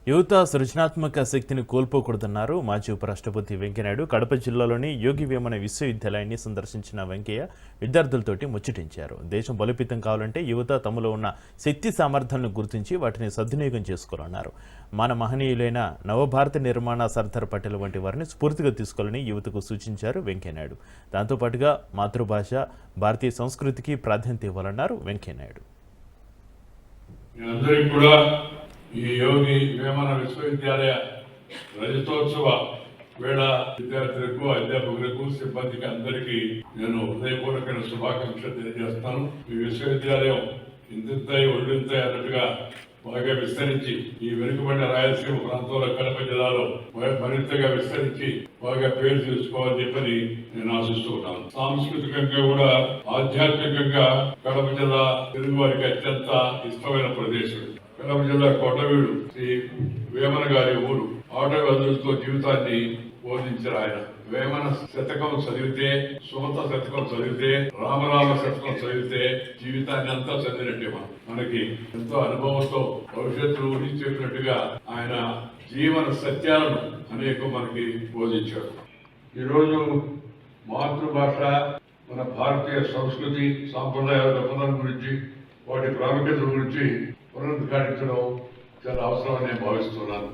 యువత సృజనాత్మక శక్తిని కోల్పోకూడదన్నారు మాజీ ఉపరాష్ట్రపతి వెంకయ్యనాయుడు. కడప జిల్లాలోని యోగి వేమన విశ్వవిద్యాలయాన్ని సందర్శించిన వెంకయ్య విద్యార్థులతోటి ముచ్చటించారు. దేశం బలోపేతం కావాలంటే యువత తమలో ఉన్న శక్తి సామర్థ్యాలను గుర్తించి వాటిని సద్వినియోగం చేసుకోవాలన్నారు. మన మహనీయులైన నవభారత నిర్మాణ సర్దార్ పటేల్ వంటి వారిని స్ఫూర్తిగా తీసుకోవాలని యువతకు సూచించారు వెంకయ్యనాయుడు. దాంతోపాటుగా మాతృభాష, భారతీయ సంస్కృతికి ప్రాధాన్యత ఇవ్వాలన్నారు వెంకయ్యనాయుడు. ఈ యోగి వేమన విశ్వవిద్యాలయ రజతోత్సవ వేళ విద్యార్థులకు, అధ్యాపకులకు, సిబ్బందికి అందరికీ నేను హృదయపూర్వకమైన శుభాకాంక్షలు తెలియజేస్తాను. ఈ విశ్వవిద్యాలయం ఇంతింతాయి ఒళ్ళింతాయి అన్నట్టుగా బాగా విస్తరించి ఈ వెనుకబడిన రాయలసీమ ప్రాంతంలో కడప జిల్లాలో మరింతగా విస్తరించి బాగా పేరు తీసుకోవాలని చెప్పని నేను ఆశిస్తూ ఉన్నాను. సాంస్కృతికంగా కూడా, ఆధ్యాత్మికంగా కడప జిల్లా తెలుగు వారికి అత్యంత ఇష్టమైన ప్రదేశం. కడప జిల్లా కొండవీడు శ్రీ వేమన గారి ఊరు. ఆటవదులతో జీవితాన్ని బోధించారు ఆయన. వేమన శతకం చదివితే, సుమత శతకం చదివితే, రామరామ శతకం చదివితే జీవితాన్ని అంతా చదివినట్టే మనకి ఎంతో అనుభవంతో భవిష్యత్తును ఊహించేటట్టుగా ఆయన జీవన సత్యాలను అనేక మనకి బోధించారు. ఈరోజు మాతృభాష, మన భారతీయ సంస్కృతి సాంప్రదాయాల గొప్పతనం గురించి, వాటి ప్రాముఖ్యత గురించి పునరుద్ఘాటించడం చాలా అవసరమని నేను భావిస్తున్నాను.